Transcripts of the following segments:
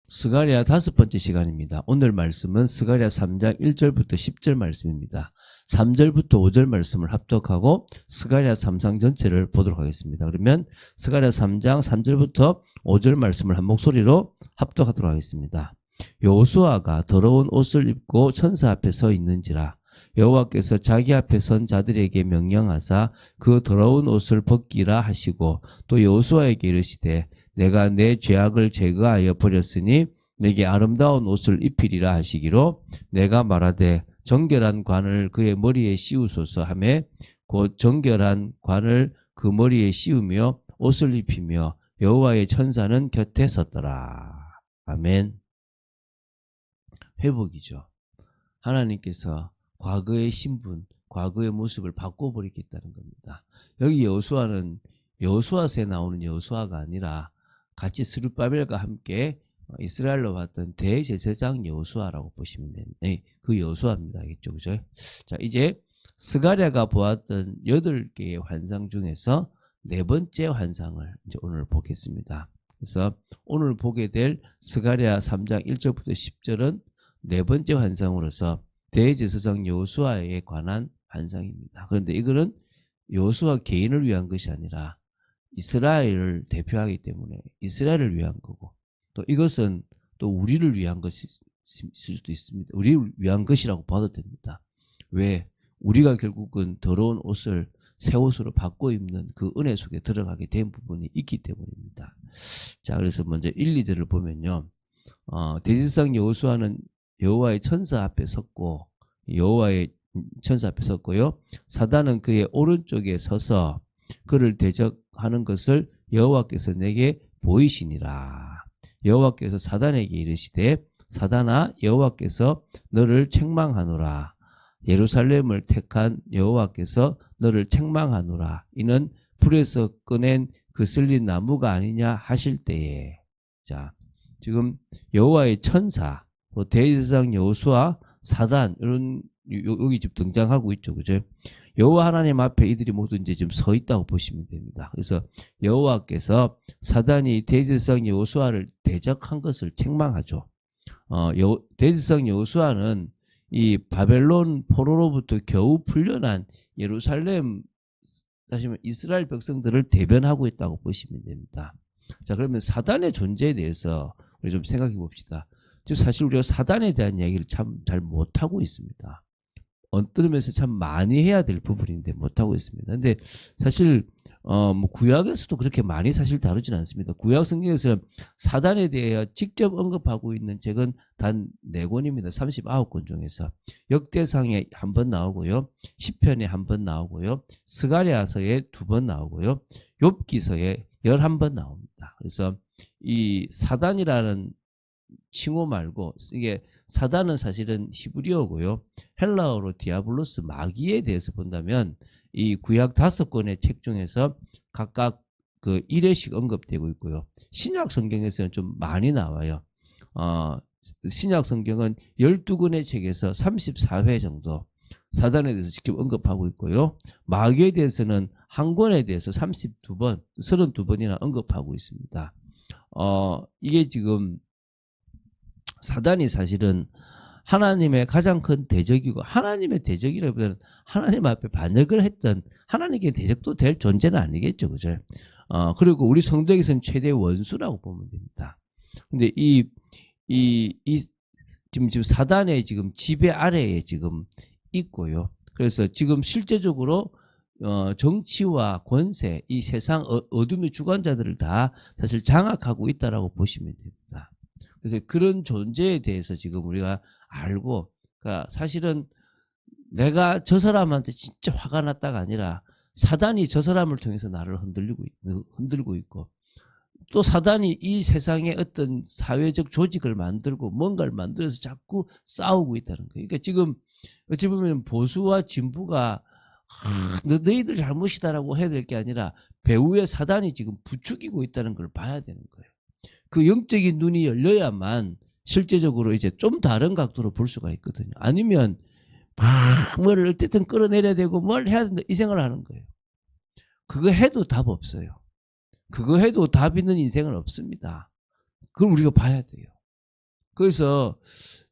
스가랴 5번째 시간입니다. 오늘 말씀은 스가랴 3장 1절부터 10절 말씀입니다. 3절부터 5절 말씀을 합독하고 스가랴 3장 전체를 보도록 하겠습니다. 그러면 스가랴 3장 3절부터 5절 말씀을 한 목소리로 합독하도록 하겠습니다. 여호수아가 더러운 옷을 입고 천사 앞에 서 있는지라 여호와께서 자기 앞에 선 자들에게 명령하사 그 더러운 옷을 벗기라 하시고 또 여호수아에게 이르시되 내가 내 죄악을 제거하여 버렸으니 내게 아름다운 옷을 입히리라 하시기로 내가 말하되 정결한 관을 그의 머리에 씌우소서 하며 곧 정결한 관을 그 머리에 씌우며 옷을 입히며 여호와의 천사는 곁에 섰더라. 아멘. 회복이죠. 하나님께서 과거의 신분, 과거의 모습을 바꿔버리겠다는 겁니다. 여기 여호수아는 여호수아서에 나오는 여호수아가 아니라 같이 스룹바벨과 함께 이스라엘로 왔던 대제사장 여호수아라고 보시면 됩니다. 그 여호수아입니다. 알겠죠? 그죠? 자, 이제 스가랴가 보았던 8개의 환상 중에서 4번째 환상을 이제 오늘 보겠습니다. 그래서 오늘 보게 될 스가랴 3장 1절부터 10절은 4번째 환상으로서 대제사장 여호수아에 관한 환상입니다. 그런데 이거는 여호수아 개인을 위한 것이 아니라 이스라엘을 대표하기 때문에 이스라엘을 위한 거고, 또 이것은 또 우리를 위한 것일 수도 있습니다. 우리를 위한 것이라고 봐도 됩니다. 왜? 우리가 결국은 더러운 옷을 새 옷으로 바꿔 입는 그 은혜 속에 들어가게 된 부분이 있기 때문입니다. 자, 그래서 먼저 1, 2절을 보면요. 대제사장 여호수아는 여호와의 천사 앞에 섰고, 여호와의 천사 앞에 섰고요. 사단은 그의 오른쪽에 서서 그를 대적하는 것을 여호와께서 내게 보이시니라. 여호와께서 사단에게 이르시되 사단아 여호와께서 너를 책망하노라. 예루살렘을 택한 여호와께서 너를 책망하노라. 이는 불에서 꺼낸 그 쓸린 나무가 아니냐 하실 때에. 자, 지금 여호와의 천사, 대제사장 여호수아, 사단 이런 여기 지금 등장하고 있죠, 그죠? 여호와 하나님 앞에 이들이 모두 이제 좀 서 있다고 보시면 됩니다. 그래서 여호와께서 사단이 대제사장 여호수아를 대적한 것을 책망하죠. 대제사장 여호수아는 이 바벨론 포로로부터 겨우 풀려난 예루살렘, 다시 말하면 이스라엘 백성들을 대변하고 있다고 보시면 됩니다. 자, 그러면 사단의 존재에 대해서 우리 좀 생각해 봅시다. 지금 사실 우리가 사단에 대한 이야기를 참 잘 못하고 있습니다. 어떤 면에서 참 많이 해야 될 부분인데 못하고 있습니다. 근데 사실 뭐 구약에서도 그렇게 많이 사실 다루진 않습니다. 구약 성경에서 사단에 대해 직접 언급하고 있는 책은 단 4권입니다. 39권 중에서. 역대상에 한 번 나오고요. 시편에 한 번 나오고요. 스가랴서에 2번 나오고요. 욥기서에 11번 나옵니다. 그래서 이 사단이라는 칭호 말고, 이게 사단은 사실은 히브리어고요. 헬라어로 디아블로스, 마귀에 대해서 본다면 이 구약 5권의 책 중에서 각각 그 1회씩 언급되고 있고요. 신약 성경에서는 좀 많이 나와요. 신약 성경은 12권의 책에서 34회 정도 사단에 대해서 직접 언급하고 있고요. 마귀에 대해서는 한 권에 대해서 32번, 32번이나 언급하고 있습니다. 이게 지금 사단이 사실은 하나님의 가장 큰 대적이고, 하나님의 대적이라기보다는 하나님 앞에 반역을 했던, 하나님께 대적도 될 존재는 아니겠죠, 그죠? 그리고 우리 성도에게서는 최대 원수라고 보면 됩니다. 근데 지금 사단의 지금 지배 아래에 지금 있고요. 그래서 지금 실제적으로 정치와 권세, 이 세상 어둠의 주관자들을 다 사실 장악하고 있다라고 보시면 됩니다. 그래서 그런 존재에 대해서 지금 우리가 알고, 그러니까 사실은 내가 저 사람한테 진짜 화가 났다가 아니라 사단이 저 사람을 통해서 나를 흔들고 있고, 또 사단이 이 세상에 어떤 사회적 조직을 만들고 뭔가를 만들어서 자꾸 싸우고 있다는 거예요. 그러니까 지금 어찌 보면 보수와 진보가 너희들 잘못이다라고 해야 될 게 아니라 배후에 사단이 지금 부추기고 있다는 걸 봐야 되는 거예요. 그 영적인 눈이 열려야만 실제적으로 이제 좀 다른 각도로 볼 수가 있거든요. 아니면 뭘 어쨌든 끌어내려야 되고 뭘 해야 된다 이 생각을 하는 거예요. 그거 해도 답 없어요. 그거 해도 답 있는 인생은 없습니다. 그걸 우리가 봐야 돼요. 그래서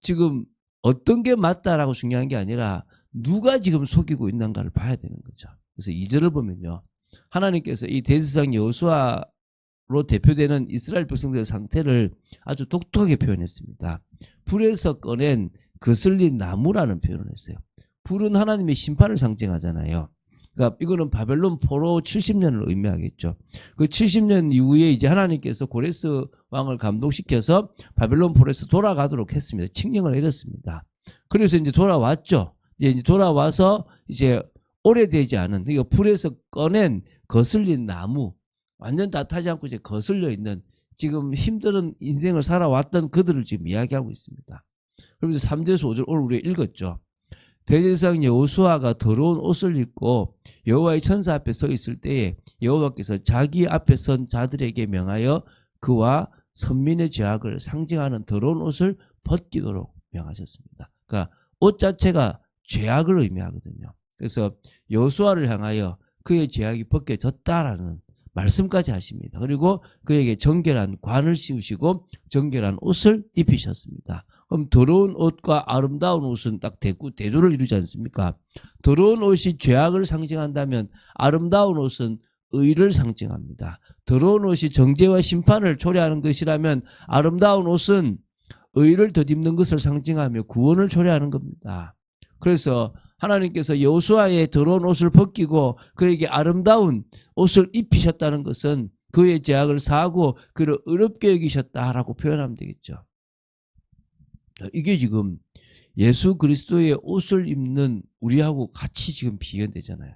지금 어떤 게 맞다라고 중요한 게 아니라 누가 지금 속이고 있는가를 봐야 되는 거죠. 그래서 2절을 보면요. 하나님께서 이 대제사장 여호수아로 대표되는 이스라엘 백성들의 상태를 아주 독특하게 표현했습니다. 불에서 꺼낸 거슬린 나무라는 표현을 했어요. 불은 하나님의 심판을 상징하잖아요. 그러니까 이거는 바벨론 포로 70년을 의미하겠죠. 그 70년 이후에 이제 하나님께서 고레스 왕을 감동시켜서 바벨론 포로에서 돌아가도록 했습니다. 칙령을 내렸습니다. 그래서 이제 돌아왔죠. 이제 돌아와서 이제 오래되지 않은, 그러니까 불에서 꺼낸 거슬린 나무, 완전 다 타지 않고 이제 거슬려 있는, 지금 힘든 인생을 살아왔던 그들을 지금 이야기하고 있습니다. 그러면서 3절에서 5절 오늘 우리가 읽었죠. 대제사장 여호수아가 더러운 옷을 입고 여호와의 천사 앞에 서 있을 때에 여호와께서 자기 앞에 선 자들에게 명하여 그와 선민의 죄악을 상징하는 더러운 옷을 벗기도록 명하셨습니다. 그러니까 옷 자체가 죄악을 의미하거든요. 그래서 여호수아를 향하여 그의 죄악이 벗겨졌다라는 말씀까지 하십니다. 그리고 그에게 정결한 관을 씌우시고 정결한 옷을 입히셨습니다. 그럼 더러운 옷과 아름다운 옷은 딱 대조를 이루지 않습니까? 더러운 옷이 죄악을 상징한다면 아름다운 옷은 의를 상징합니다. 더러운 옷이 정죄와 심판을 초래하는 것이라면 아름다운 옷은 의를 덧입는 것을 상징하며 구원을 초래하는 겁니다. 그래서 하나님께서 여호수아의 더러운 옷을 벗기고 그에게 아름다운 옷을 입히셨다는 것은 그의 죄악을 사하고 그를 의롭게 여기셨다라고 표현하면 되겠죠. 이게 지금 예수 그리스도의 옷을 입는 우리하고 같이 지금 비견되잖아요.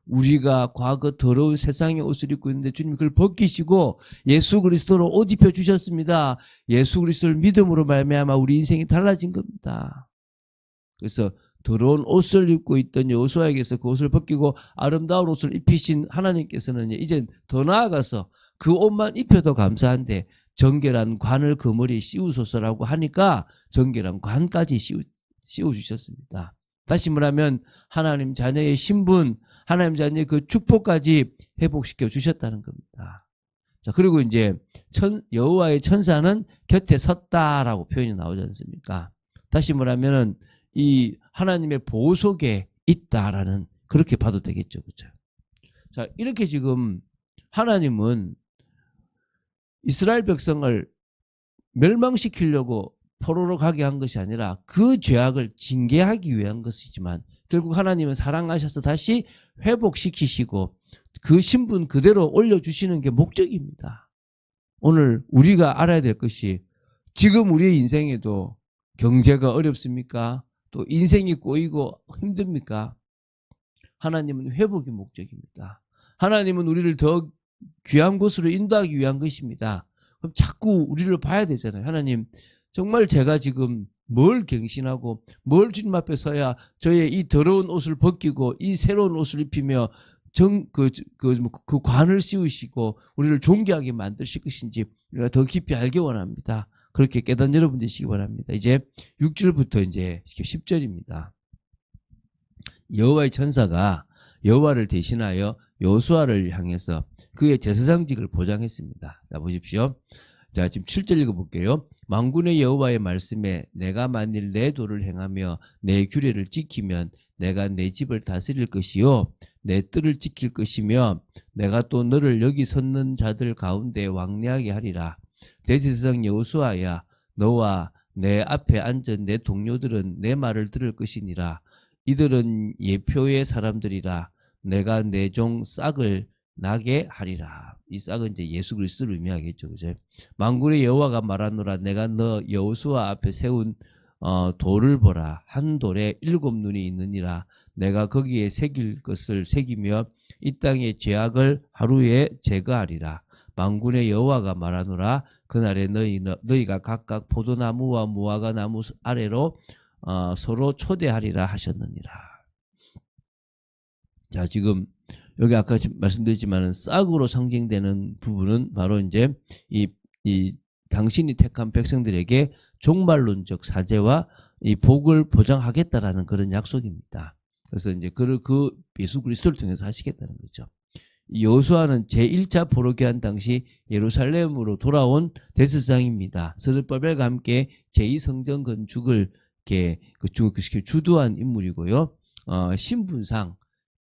우리가 과거 더러운 세상의 옷을 입고 있는데 주님이 그걸 벗기시고 예수 그리스도로 옷 입혀 주셨습니다. 예수 그리스도를 믿음으로 말미암아 우리 인생이 달라진 겁니다. 그래서 더러운 옷을 입고 있던 여호수아에게서 그 옷을 벗기고 아름다운 옷을 입히신 하나님께서는 이제 더 나아가서 그 옷만 입혀도 감사한데 정결한 관을 그 머리에 씌우소서라고 하니까 정결한 관까지 씌워주셨습니다. 다시 말하면 하나님 자녀의 신분, 하나님 자녀의 그 축복까지 회복시켜 주셨다는 겁니다. 자, 그리고 이제 여호와의 천사는 곁에 섰다라고 표현이 나오지 않습니까? 다시 말하면은 이 하나님의 보호 속에 있다라는, 그렇게 봐도 되겠죠. 그렇죠? 자, 이렇게 지금 하나님은 이스라엘 백성을 멸망시키려고 포로로 가게 한 것이 아니라 그 죄악을 징계하기 위한 것이지만 결국 하나님은 사랑하셔서 다시 회복시키시고 그 신분 그대로 올려주시는 게 목적입니다. 오늘 우리가 알아야 될 것이, 지금 우리의 인생에도 경제가 어렵습니까? 또 인생이 꼬이고 힘듭니까? 하나님은 회복이 목적입니다. 하나님은 우리를 더 귀한 곳으로 인도하기 위한 것입니다. 그럼 자꾸 우리를 봐야 되잖아요. 하나님, 정말 제가 지금 뭘 갱신하고 뭘 주님 앞에 서야 저의 이 더러운 옷을 벗기고 이 새로운 옷을 입히며 그 관을 씌우시고 우리를 존귀하게 만드실 것인지 우리가 더 깊이 알기 원합니다. 그렇게 깨닫는 여러분 되시기 바랍니다. 이제 6절부터 이제 10절입니다. 여호와의 천사가 여호와를 대신하여 여호수아를 향해서 그의 제사장직을 보장했습니다. 자, 보십시오. 자, 지금 7절 읽어볼게요. 만군의 여호와의 말씀에 내가 만일 내 도를 행하며 내 규례를 지키면 내가 내 집을 다스릴 것이요 내 뜰을 지킬 것이며 내가 또 너를 여기 섰는 자들 가운데 왕래하게 하리라. 대제사장 여호수아야, 너와 내 앞에 앉은 내 동료들은 내 말을 들을 것이니라. 이들은 예표의 사람들이라. 내가 내 종 싹을 나게 하리라. 이 싹은 이제 예수 그리스도를 의미하겠죠, 그죠? 만군의 여호와가 말하노라. 내가 너 여호수아 앞에 세운 돌을 보라. 한 돌에 7눈이 있느니라. 내가 거기에 새길 것을 새기며 이 땅의 죄악을 하루에 제거하리라. 만군의 여호와가 말하노라. 그날에 너희가 각각 포도나무와 무화과 나무 아래로 서로 초대하리라 하셨느니라. 자, 지금 여기 아까 말씀드렸지만 싹으로 상징되는 부분은 바로 이제 이 당신이 택한 백성들에게 종말론적 사제와 이 복을 보장하겠다라는 그런 약속입니다. 그래서 이제 그 예수 그리스도를 통해서 하시겠다는 거죠. 여호수아는 제1차 포로기한 당시 예루살렘으로 돌아온 대제사장입니다. 스룹바벨과 함께 제2성전 건축을 주도한 인물이고요. 신분상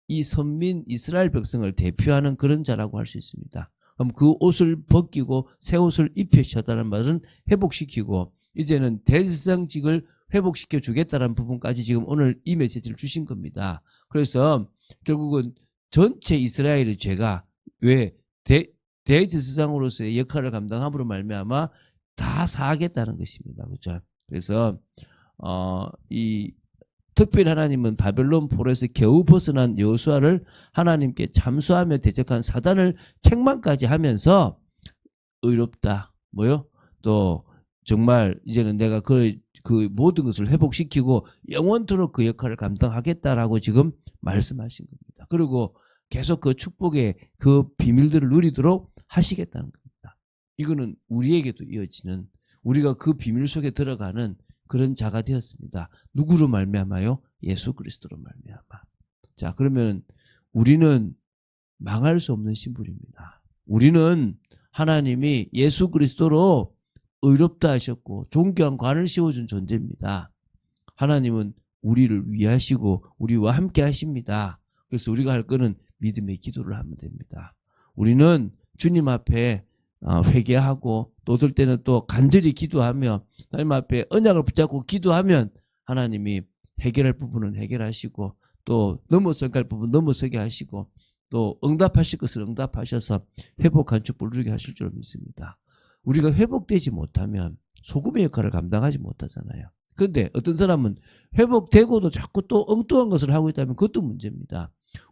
이 선민 이스라엘 백성을 대표하는 그런 자라고 할 수 있습니다. 그럼 그 옷을 벗기고 새 옷을 입히셨다는 말은 회복시키고 이제는 대제사장직을 회복시켜 주겠다는 부분까지 지금 오늘 이 메시지를 주신 겁니다. 그래서 결국은 전체 이스라엘의 죄가 왜 대제사장으로서의 역할을 감당함으로 말미암아 다 사하겠다는 것입니다. 그렇죠? 그래서 이 특별히 하나님은 바벨론 포로에서 겨우 벗어난 여호수아를 하나님께 참수하며 대적한 사단을 책망까지 하면서 의롭다. 뭐요? 또 정말 이제는 내가 그 모든 것을 회복시키고 영원토록 그 역할을 감당하겠다라고 지금 말씀하신 겁니다. 그리고 계속 그 축복의 그 비밀들을 누리도록 하시겠다는 겁니다. 이거는 우리에게도 이어지는 우리가 그 비밀 속에 들어가는 그런 자가 되었습니다. 누구로 말미암아요? 예수 그리스도로 말미암아. 자, 그러면 우리는 망할 수 없는 신분입니다. 우리는 하나님이 예수 그리스도로 의롭다 하셨고 존귀한 관을 씌워준 존재입니다. 하나님은 우리를 위하시고 우리와 함께 하십니다. 그래서 우리가 할 거는 믿음의 기도를 하면 됩니다. 우리는 주님 앞에 회개하고 또 어떨 때는 또 간절히 기도하며 하나님 앞에 언약을 붙잡고 기도하면 하나님이 해결할 부분은 해결하시고 또 넘어서게 할 부분 넘어서게 하시고 또 응답하실 것을 응답하셔서 회복한 축복을 누리게 하실 줄 믿습니다. 우리가 회복되지 못하면 소금의 역할을 감당하지 못하잖아요. 그런데 어떤 사람은 회복되고도 자꾸 또 엉뚱한 것을 하고 있다면 그것도 문제입니다.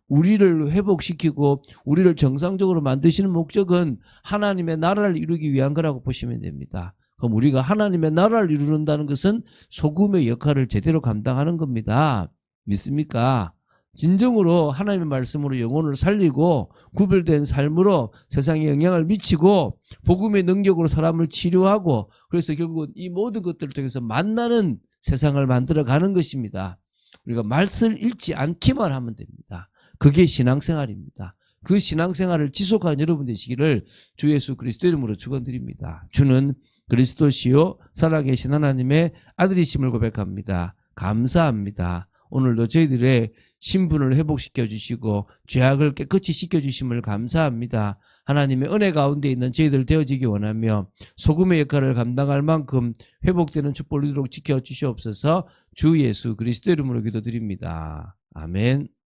우리를 회복시키고 우리를 정상적으로 만드시는 목적은 하나님의 나라를 이루기 위한 거라고 보시면 됩니다. 그럼 우리가 하나님의 나라를 이루는다는 것은 소금의 역할을 제대로 감당하는 겁니다. 믿습니까? 진정으로 하나님의 말씀으로 영혼을 살리고 구별된 삶으로 세상에 영향을 미치고 복음의 능력으로 사람을 치료하고 그래서 결국은 이 모든 것들을 통해서 만나는 세상을 만들어가는 것입니다. 우리가 말씀을 잃지 않기만 하면 됩니다. 그게 신앙생활입니다. 그 신앙생활을 지속하는 여러분 되시기를 주 예수 그리스도 이름으로 축원드립니다. 주는 그리스도시요 살아계신 하나님의 아들이심을 고백합니다. 감사합니다. 오늘도 저희들의 신분을 회복시켜 주시고 죄악을 깨끗이 씻겨주심을 감사합니다. 하나님의 은혜 가운데 있는 저희들 되어지기 원하며 소금의 역할을 감당할 만큼 회복되는 축복을 누리도록 지켜주시옵소서. 주 예수 그리스도 이름으로 기도드립니다. 아멘.